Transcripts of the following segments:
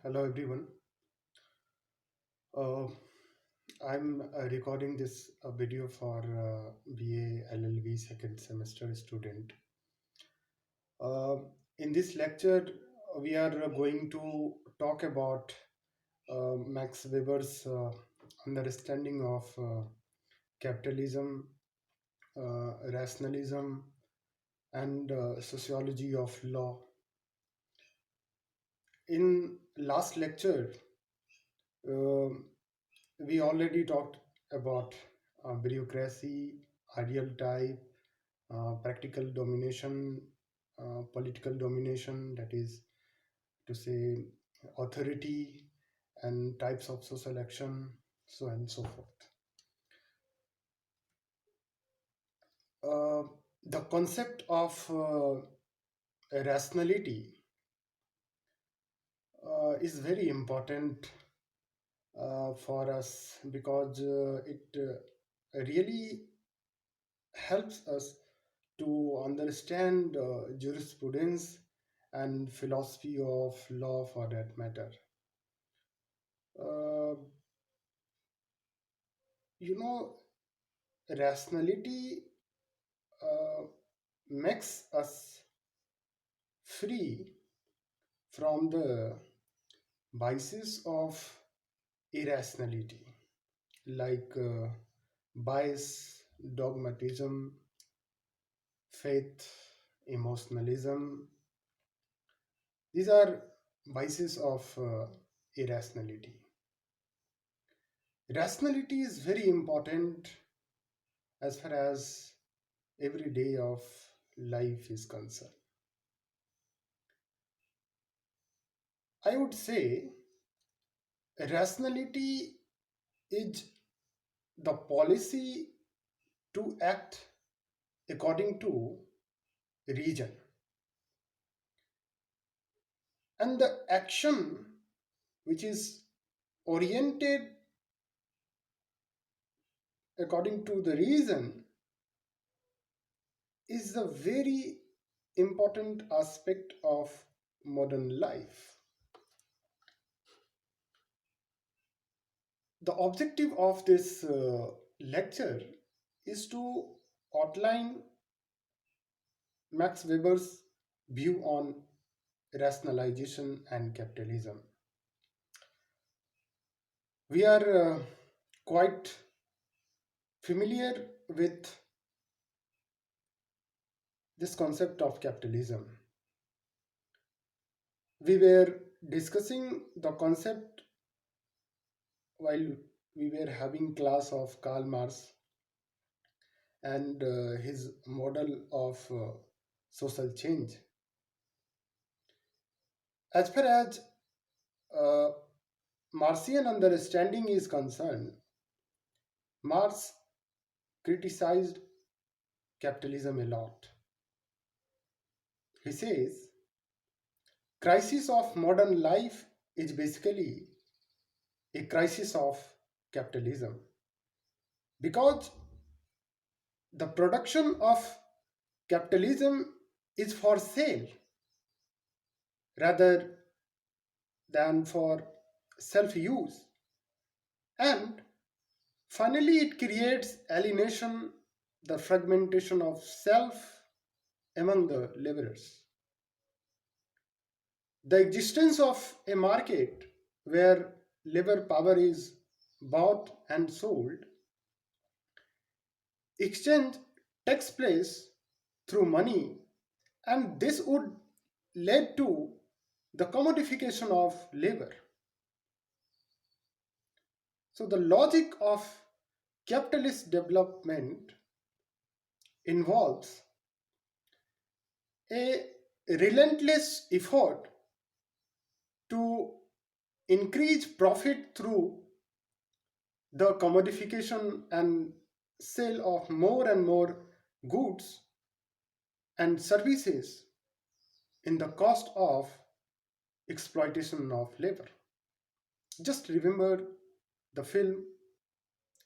Hello everyone. Uh, I'm recording this video for BA LLB second semester student. Uh, in this lecture, we are going to talk about Max Weber's understanding of capitalism, rationalism, and sociology of law. In last lecture, um we already talked about bureaucracy, ideal type, practical domination, political domination, that is to say, authority, and types of social action, so on and so forth. Uh, the concept of rationality is very important for us because it really helps us to understand jurisprudence and philosophy of law for that matter. Uh, you know, rationality uh, makes us free from the vices of irrationality, like bias, dogmatism, faith, emotionalism. These are vices of irrationality. Rationality is very important as far as every day of life is concerned. I would say rationality is the policy to act according to reason, and the action which is oriented according to the reason is a very important aspect of modern life. The objective of this lecture is to outline Max Weber's view on rationalization and capitalism. We are quite familiar with this concept of capitalism. We were discussing the concept while we were having class of Karl Marx and his model of social change. As far as uh, Marxian understanding is concerned, Marx criticized capitalism a lot. He says, crisis of modern life is basically a crisis of capitalism because the production of capitalism is for sale rather than for self use. And finally, it creates alienation, the fragmentation of self among the laborers. The existence of a market where labor power is bought and sold, exchange takes place through money, and this would lead to the commodification of labor. So, the logic of capitalist development involves a relentless effort to increase profit through the commodification and sale of more and more goods and services in the cost of exploitation of labor. Just remember the film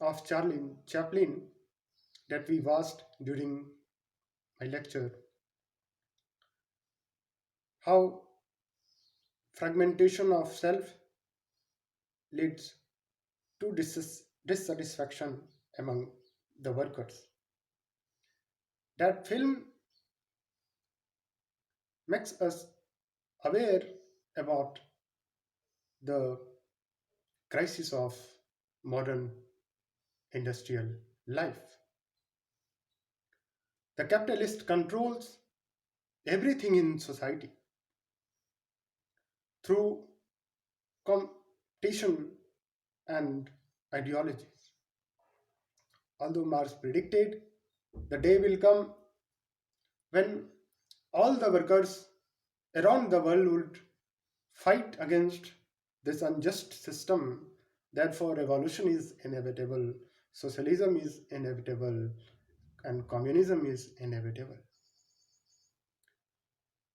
of Charlie Chaplin that we watched during my lecture, how fragmentation of self leads to dissatisfaction among the workers. That film makes us aware about the crisis of modern industrial life. The capitalist controls everything in society through competition and ideologies. Although Marx predicted the day will come when all the workers around the world would fight against this unjust system. Therefore, revolution is inevitable, socialism is inevitable, and communism is inevitable.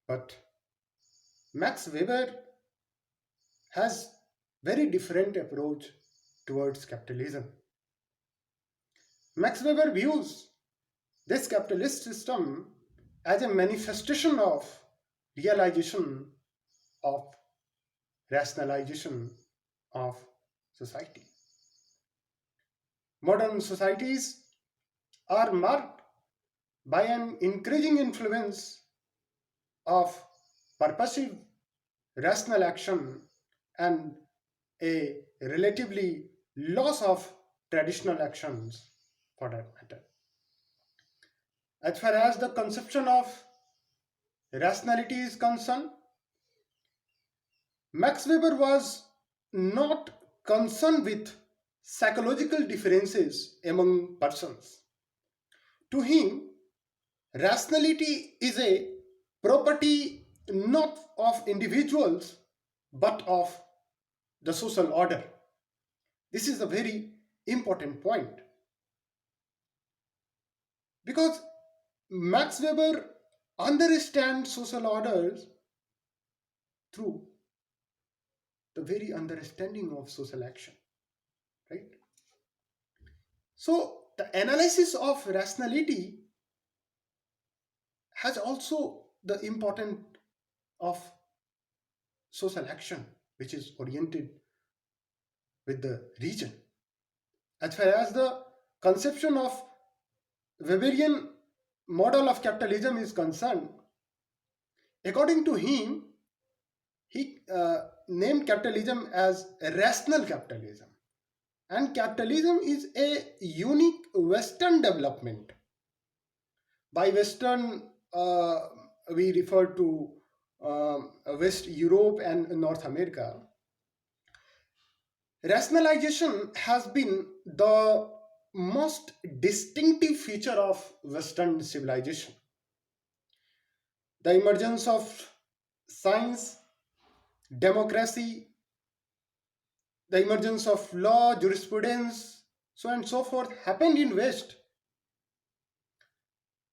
But Max Weber has very different approach towards capitalism. Max Weber views this capitalist system as a manifestation of realization of rationalization of society. Modern societies are marked by an increasing influence of purposive rational action and a relatively loss of traditional actions for that matter. As far as the conception of rationality is concerned, Max Weber was not concerned with psychological differences among persons. To him, rationality is a property not of individuals but of the social order. This is a very important point because Max Weber understands social orders through the very understanding of social action, right? So the analysis of rationality has also the important of social action, which is oriented with the region. As far as the conception of Weberian model of capitalism is concerned, according to him, he named capitalism as rational capitalism. And capitalism is a unique Western development. By Western, we refer to West Europe and North America. Rationalization has been the most distinctive feature of Western civilization. The emergence of science, democracy, the emergence of law, jurisprudence, so on and so forth happened in West.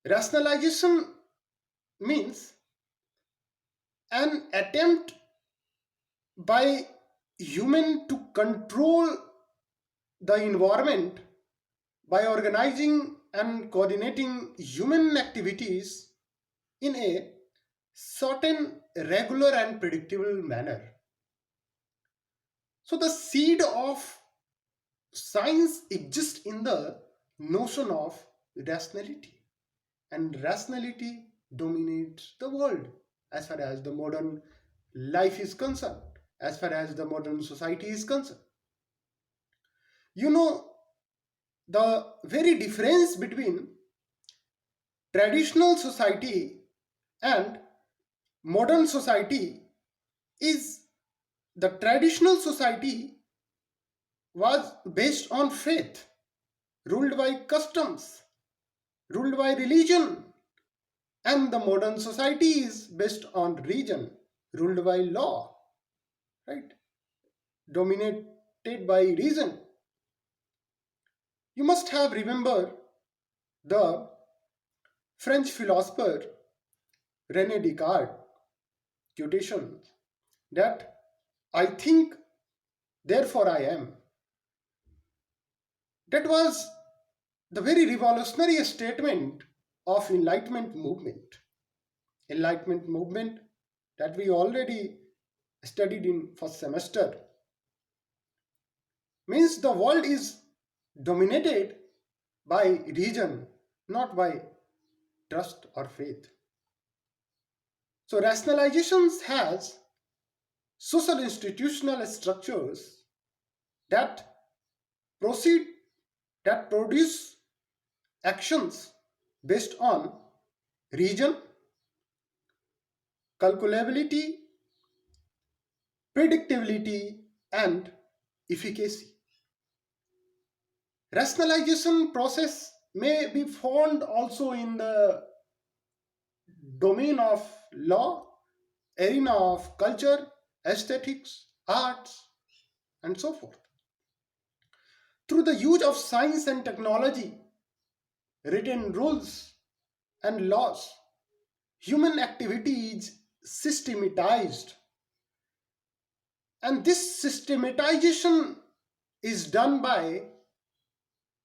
Rationalization means an attempt by human to control the environment by organizing and coordinating human activities in a certain regular and predictable manner. So the seed of science exists in the notion of rationality, and rationality dominates the world as far as the modern life is concerned, as far as the modern society is concerned. You know, the very difference between traditional society and modern society is the traditional society was based on faith, ruled by customs, ruled by religion, and the modern society is based on region, ruled by law, right? Dominated by reason. You must have remembered the French philosopher René Descartes' quotation that I think, therefore I am. That was the very revolutionary statement of Enlightenment movement. Enlightenment movement that we already studied in first semester, means the world is dominated by reason, not by trust or faith. So rationalizations has social institutional structures that proceed that produce actions based on reason, calculability, predictability, and efficacy. Rationalization process may be found also in the domain of law, arena of culture, aesthetics, arts, and so forth. Through the use of science and technology, written rules, and laws, human activity is systematized. And this systematization is done by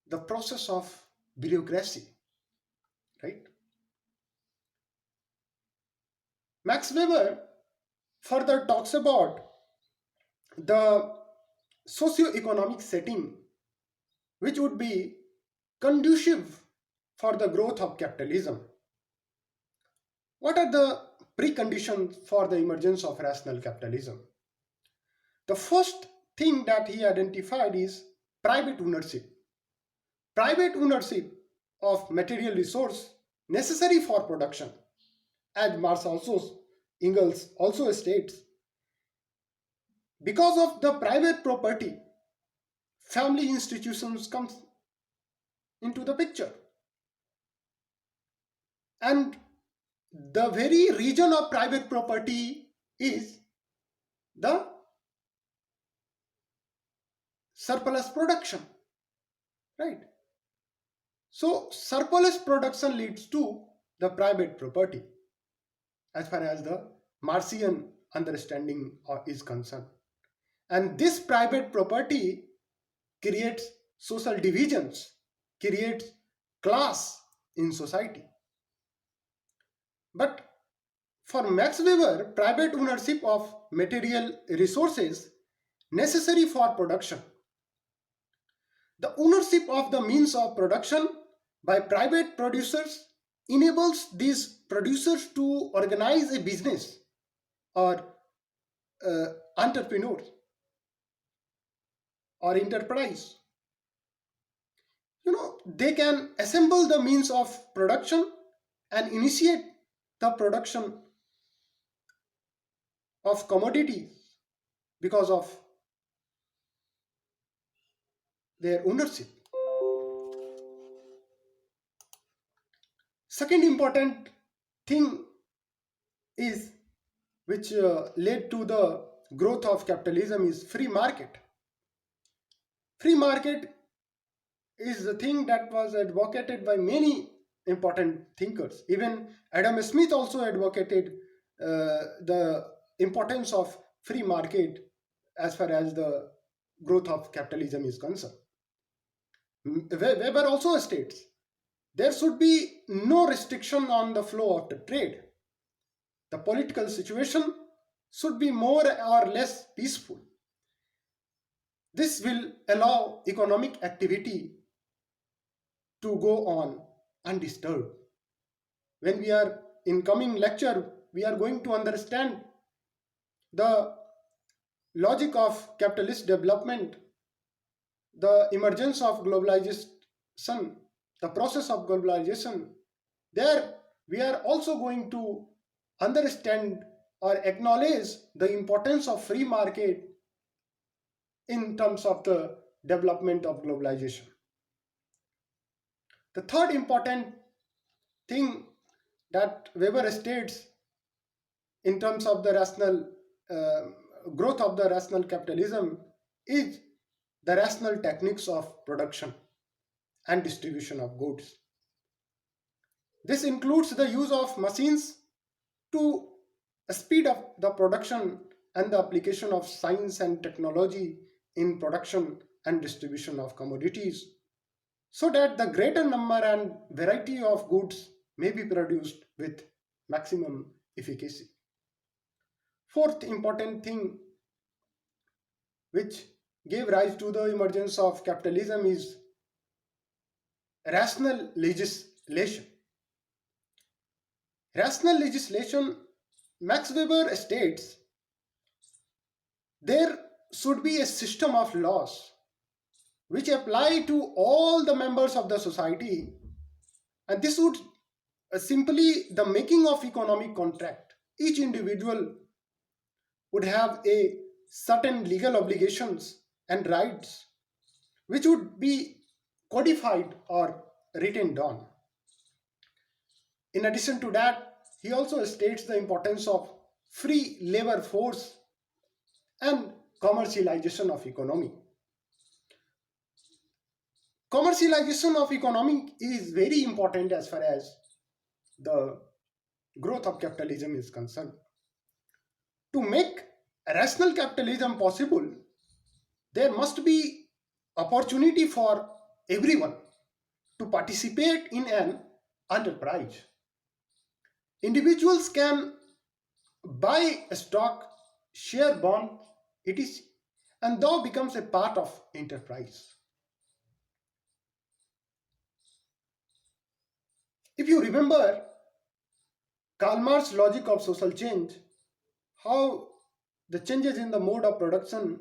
the process of bureaucracy, right? Max Weber further talks about the socio-economic setting which would be conducive for the growth of capitalism. What are the preconditions for the emergence of rational capitalism? The first thing that he identified is private ownership. Private ownership of material resource necessary for production, as Marx also Engels also states. Because of the private property, family institutions comes into the picture. And the very region of private property is the surplus production, right? So surplus production leads to the private property as far as the Marxian understanding is concerned. And this private property creates social divisions, creates class in society. But for Max Weber, private ownership of material resources necessary for production, the ownership of the means of production by private producers enables these producers to organize a business or uh, entrepreneurs or enterprise. They can assemble the means of production and initiate the production of commodities because of their ownership. Second important thing is which led to the growth of capitalism is free market. Free market is the thing that was advocated by many important thinkers. Even Adam Smith also advocated the importance of free market as far as the growth of capitalism is concerned. Weber also states there should be no restriction on the flow of the trade. The political situation should be more or less peaceful. This will allow economic activity to go on undisturbed. When we are in coming lecture, we are going to understand the logic of capitalist development, the emergence of globalization, the process of globalization. There, we are also going to understand or acknowledge the importance of free market in terms of the development of globalization. The third important thing that Weber states in terms of the rational growth of the rational capitalism is the rational techniques of production and distribution of goods. This includes the use of machines to speed up the production and the application of science and technology in production and distribution of commodities so that the greater number and variety of goods may be produced with maximum efficacy. Fourth important thing which gave rise to the emergence of capitalism is rational legislation. Rational legislation, Max Weber states, there should be a system of laws which apply to all the members of the society, and this would simply the making of economic contract. Each individual would have a certain legal obligations and rights which would be codified or written down. In addition to that, he also states the importance of free labor force and commercialization of economy. Commercialization of economy is very important as far as the growth of capitalism is concerned. To make rational capitalism possible, there must be opportunity for everyone to participate in an enterprise. Individuals can buy a stock, share bond, etc., and thou becomes a part of enterprise. If you remember Karl Marx's logic of social change, how the changes in the mode of production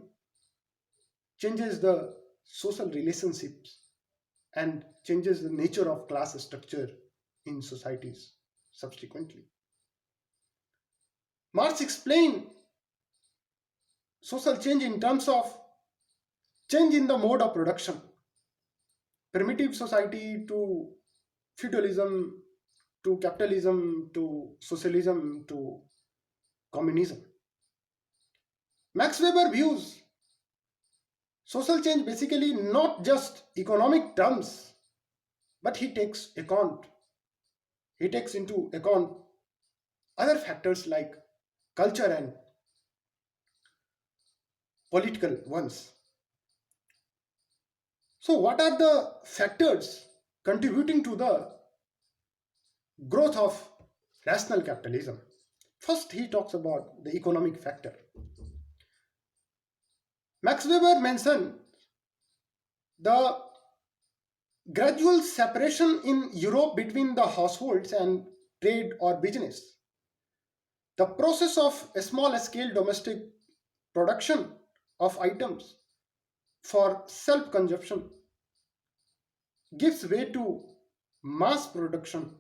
changes the social relationships and changes the nature of class structure in societies subsequently. Marx explained social change in terms of change in the mode of production, primitive society to feudalism to capitalism to socialism to communism. Max Weber views social change basically not just economic terms, but he takes into account other factors like culture and political ones. So, what are the factors contributing to the growth of rational capitalism? First, he talks about the economic factor. Max Weber mentioned the gradual separation in Europe between the households and trade or business. The process of a small scale domestic production of items for self consumption gives way to mass production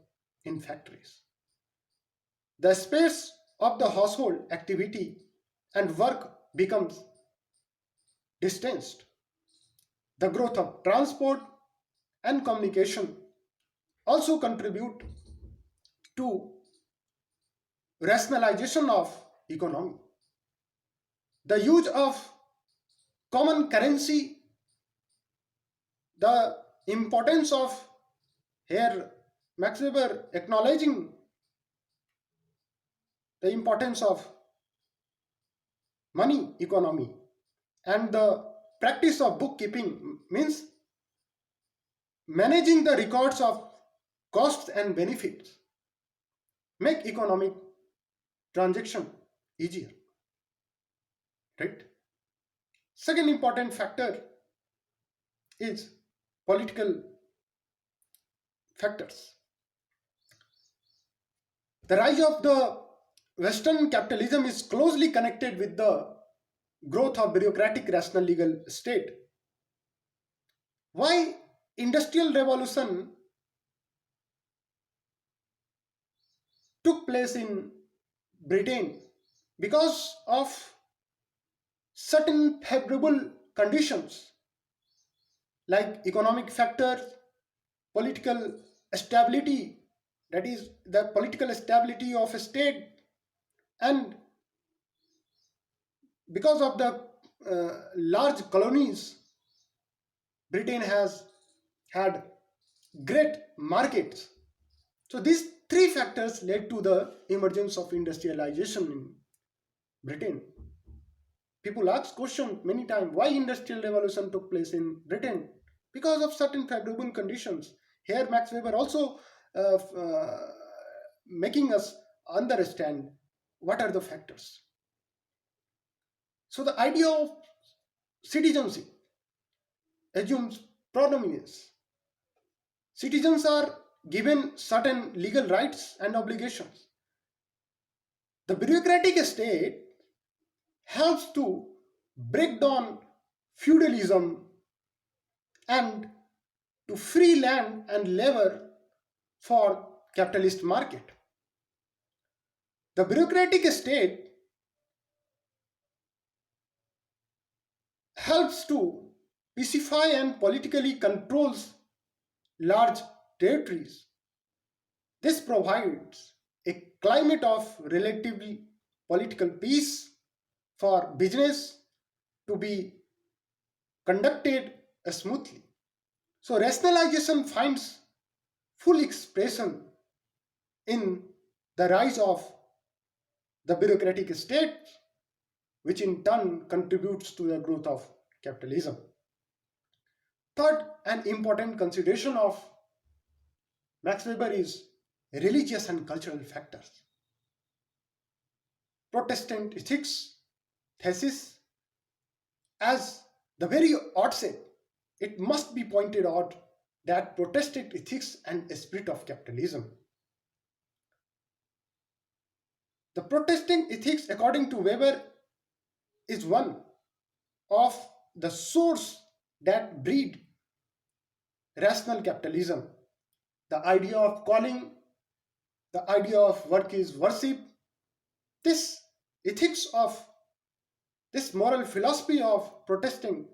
in factories. The space of the household activity and work becomes distanced. The growth of transport and communication also contribute to rationalization of economy. The use of common currency, the importance of here Max Weber acknowledging the importance of money economy and the practice of bookkeeping means managing the records of costs and benefits make economic transaction easier, right? Second important factor is political factors. The rise of the Western capitalism is closely connected with the growth of bureaucratic rational legal state. Why industrial revolution took place in Britain? Because of certain favorable conditions like economic factors, political stability, that is the political stability of a state, and because of the large colonies, Britain has had great markets. So these three factors led to the emergence of industrialization in Britain. People ask question many times why industrial revolution took place in Britain because of certain favorable conditions. Here Max Weber also making us understand what are the factors. So the idea of citizenship assumes prominence. Citizens are given certain legal rights and obligations. The bureaucratic state helps to break down feudalism and to free land and labor for capitalist market. The bureaucratic state helps to pacify and politically controls large territories. This provides a climate of relatively political peace for business to be conducted smoothly. So rationalization finds full expression in the rise of the bureaucratic state, which in turn contributes to the growth of capitalism. Third, an important consideration of Max Weber is religious and cultural factors. Protestant ethics thesis, as the very outset, it must be pointed out that Protestant ethics and spirit of capitalism. The Protestant ethics, according to Weber, is one of the source that breed rational capitalism. The idea of calling, the idea of work is worship, this ethics of this moral philosophy of protesting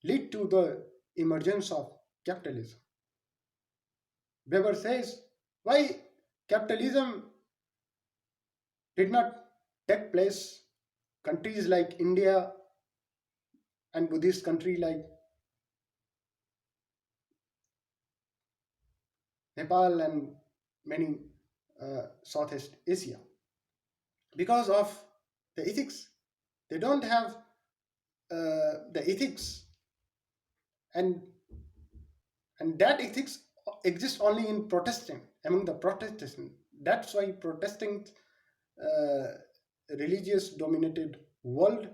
lead to the emergence of capitalism. Weber says why capitalism did not take place. Countries like India and Buddhist country like Nepal and many Southeast Asia, because of the ethics. They don't have the ethics, and that ethics exists only in Protestant among the Protestants. That's why Protestant uh, religious dominated world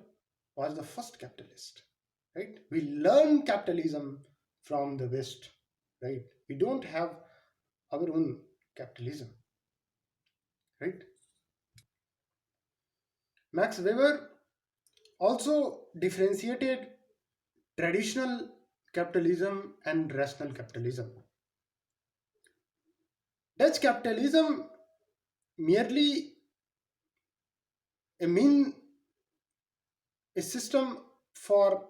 was the first capitalist. Right? We learn capitalism from the West. Right? We don't have our own capitalism. Right? Max Weber also differentiated traditional capitalism and rational capitalism. Dutch capitalism merely a mean a system for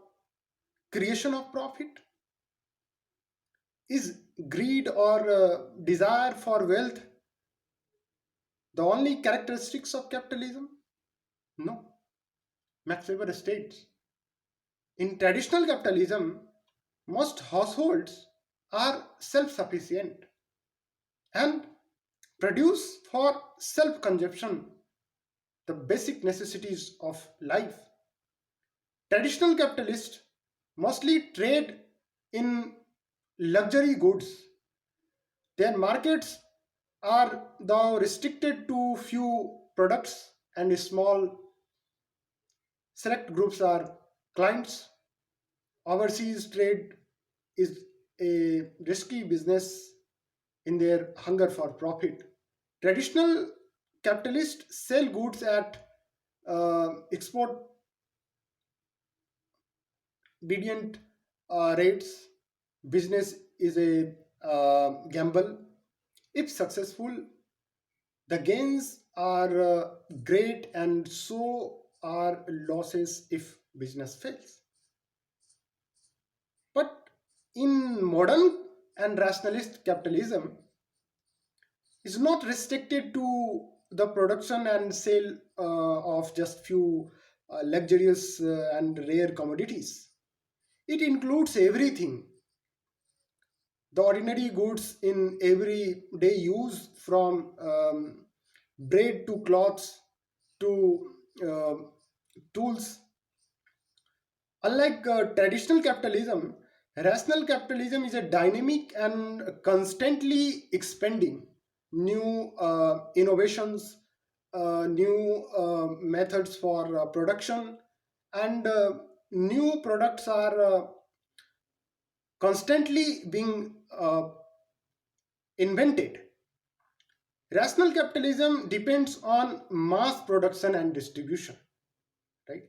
creation of profit. Is greed or desire for wealth the only characteristics of capitalism? No. Max Weber states in traditional capitalism, most households are self sufficient and produce for self consumption the basic necessities of life. Traditional capitalists mostly trade in luxury goods. Their markets are though restricted to few products and small select groups are clients. Overseas trade is a risky business in their hunger for profit. Traditional capitalists sell goods at export obedient rates. Business is a gamble. If successful, the gains are great, and so are losses if business fails. But in modern and rationalist capitalism, is not restricted to the production and sale of just few luxurious and rare commodities. It includes everything, the ordinary goods in everyday use, from bread to clothes to tools. Unlike traditional capitalism, rational capitalism is a dynamic and constantly expanding new innovations, new methods for production, and new products are constantly being invented. Rational capitalism depends on mass production and distribution, right?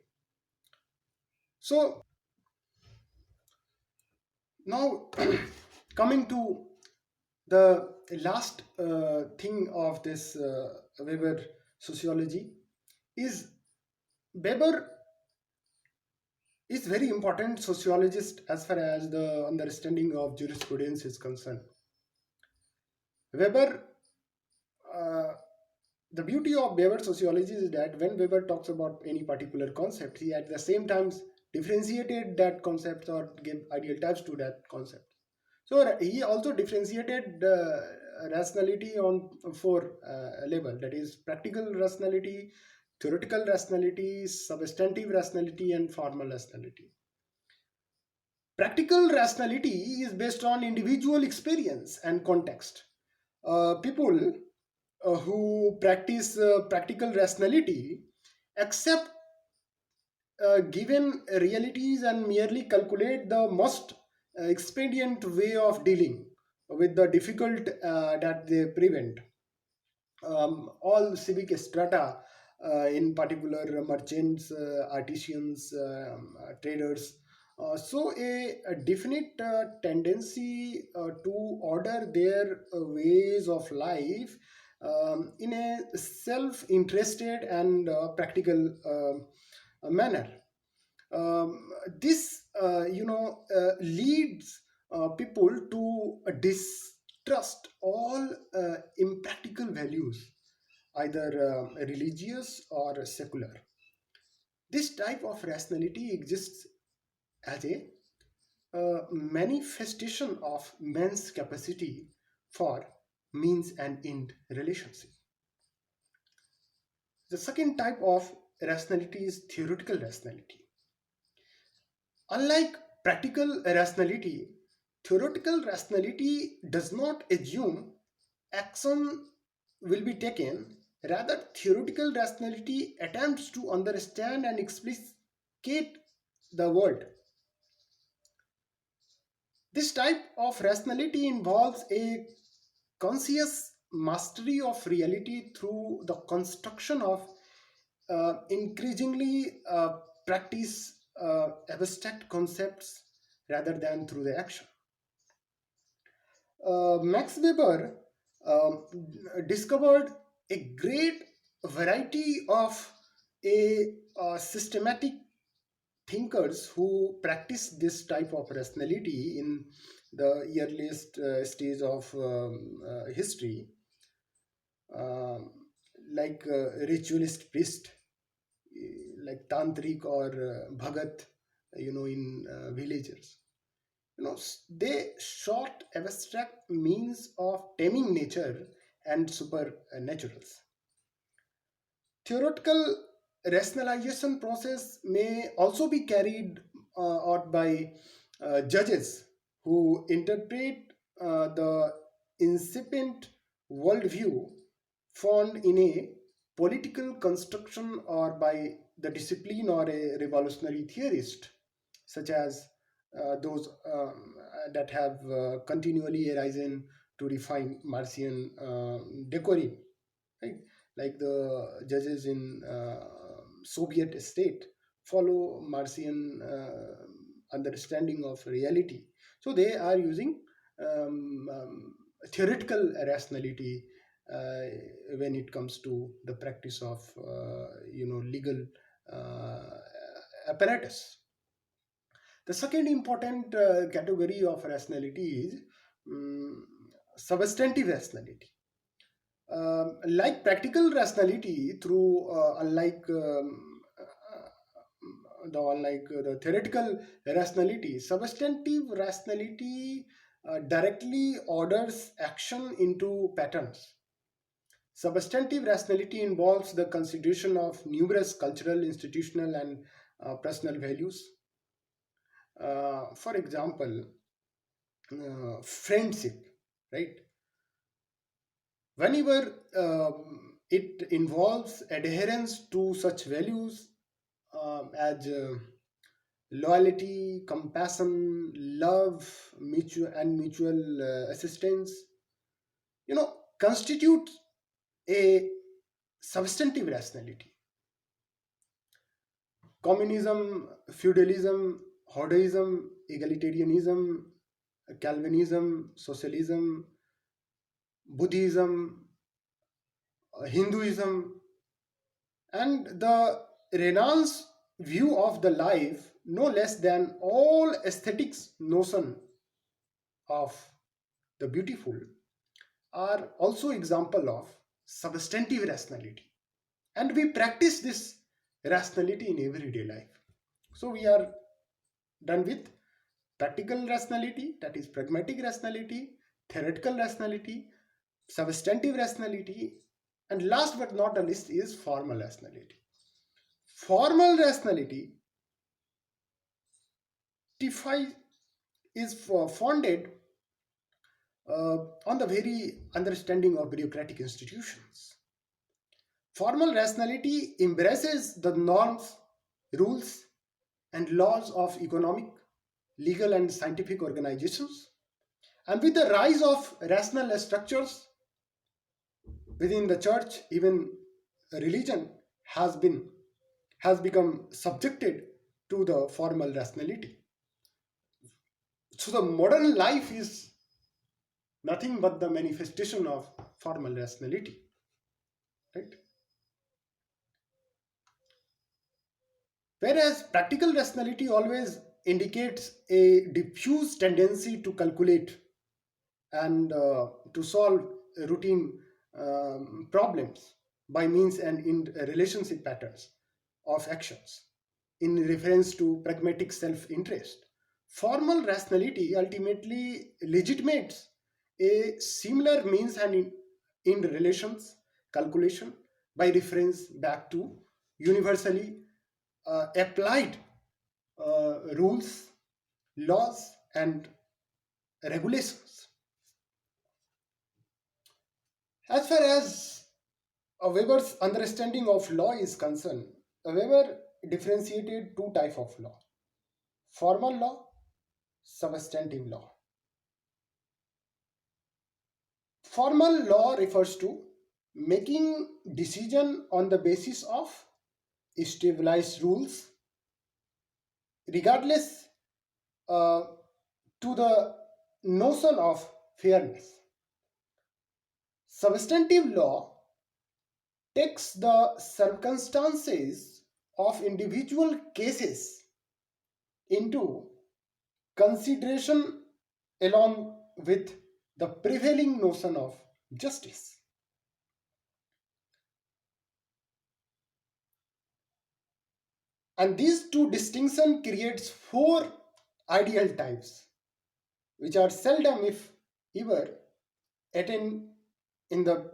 So now, coming to the last thing of this Weber sociology is Weber is very important sociologist as far as the understanding of jurisprudence is concerned. Weber, uh, the beauty of Weber sociology is that when Weber talks about any particular concept, he at the same time differentiated that concept or gave ideal types to that concept. So he also differentiated rationality on four level, that is practical rationality, theoretical rationality, substantive rationality, and formal rationality. Practical rationality is based on individual experience and context. People who practice practical rationality accept given realities and merely calculate the most expedient way of dealing with the difficult that they prevent. All civic strata, in particular merchants, artisans, traders, so a definite tendency to order their ways of life in a self-interested and practical manner. This leads people to distrust all impractical values, either religious or secular. This type of rationality exists as a manifestation of man's capacity for means and end relationship. The second type of rationality is theoretical rationality. Unlike practical rationality, theoretical rationality does not assume action will be taken. Rather, theoretical rationality attempts to understand and explicate the world. This type of rationality involves a conscious mastery of reality through the construction of increasingly practice abstract concepts rather than through the action. Max Weber um, discovered a great variety of systematic thinkers who practice this type of rationality in the earliest stage of history, um, like ritualist priest, like tantric or bhagat, in villages. They sought abstract means of taming nature and supernaturals. Theoretical rationalization process may also be carried out by judges who interpret the incipient worldview found in a political construction, or by the discipline or a revolutionary theorist, such as those that have continually arisen to refine Martian decorum, right? Like the judges in Soviet state follow Martian understanding of reality. So they are using theoretical rationality uh, when it comes to the practice of legal uh, apparatus. The second important category of rationality is um, substantive rationality. Like practical rationality, through unlike the theoretical rationality, substantive rationality directly orders action into patterns. Substantive rationality involves the consideration of numerous cultural, institutional, and personal values. For example, friendship, right? Whenever it involves adherence to such values, as loyalty, compassion, love, mutual assistance, constitute a substantive rationality. Communism, feudalism, Hodism, egalitarianism, Calvinism, socialism, Buddhism, Hinduism, and the Renaissance view of the life, no less than all aesthetics notion of the beautiful, are also example of substantive rationality. And we practice this rationality in everyday life. So we are done with practical rationality, that is pragmatic rationality, theoretical rationality, substantive rationality, and last but not the least is formal rationality. Formal rationality defi- is founded on the very understanding of bureaucratic institutions. Formal rationality embraces the norms, rules, and laws of economic, legal, and scientific organizations. And with the rise of rational structures within the church, even religion has been has become subjected to the formal rationality. So the modern life is nothing but the manifestation of formal rationality, right? Whereas practical rationality always indicates a diffuse tendency to calculate and to solve routine problems by means and in relationship patterns of actions in reference to pragmatic self-interest. Formal rationality ultimately legitimates a similar means and in relations calculation by reference back to universally applied rules, laws, and regulations. As far as Weber's understanding of law is concerned, Weber differentiated two types of law: formal law, substantive law. Formal law refers to making decision on the basis of stabilized rules, regardless uh, to the notion of fairness. Substantive law takes the circumstances of individual cases into consideration along with the prevailing notion of justice. And these two distinctions creates four ideal types, which are seldom, if ever, attained in the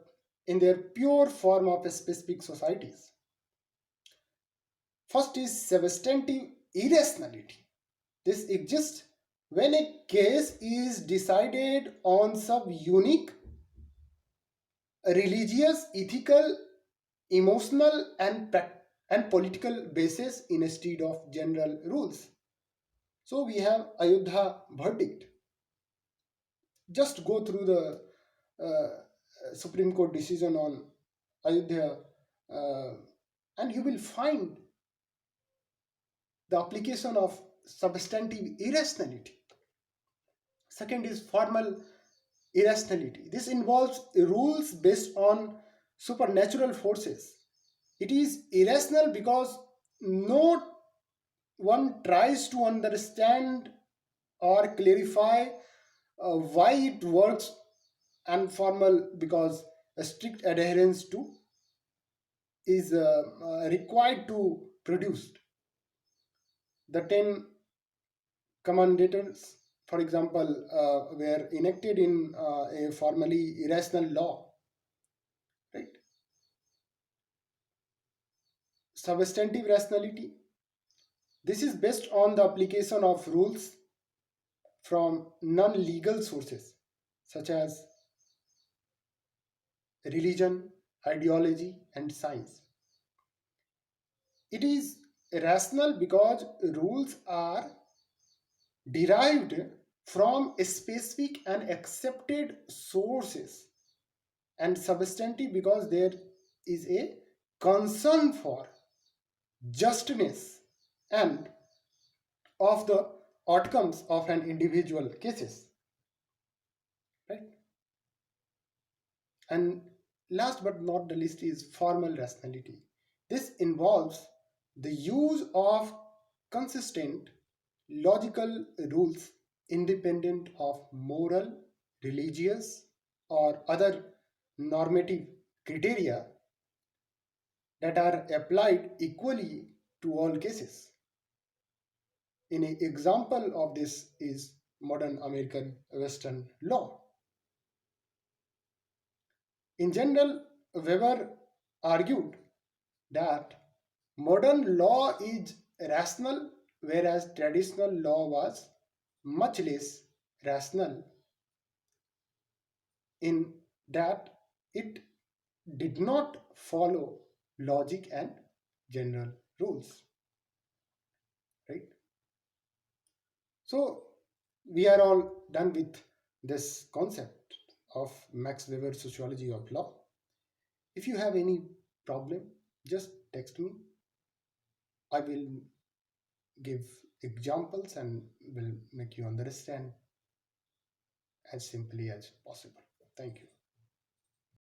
in their pure form of specific societies. First is substantive irrationality. This exists when a case is decided on some unique religious, ethical, emotional, and political basis instead of general rules. So we have Ayodhya verdict. Just go through the Supreme Court decision on Ayodhya, uh, and you will find the application of substantive irrationality. Second is formal irrationality. This involves rules based on supernatural forces. It is irrational because no one tries to understand or clarify why it works, and formal because a strict adherence to is required to produce the 10 commandments, for example, were enacted in a formally irrational law, right? Substantive rationality, this is based on the application of rules from non-legal sources such as religion, ideology, and science. It is Rational because rules are derived from specific and accepted sources, and substantive because there is a concern for justness and of the outcomes of an individual cases, right? And last but not the least is formal rationality. This involves the use of consistent logical rules independent of moral, religious, or other normative criteria that are applied equally to all cases. An example of this is modern American Western law. In general, Weber argued that modern law is rational, whereas traditional law was much less rational in that it did not follow logic and general rules, right? So we are all done with this concept of Max Weber's sociology of law. If you have any problem, just text me. I will give examples and will make you understand as simply as possible. Thank you.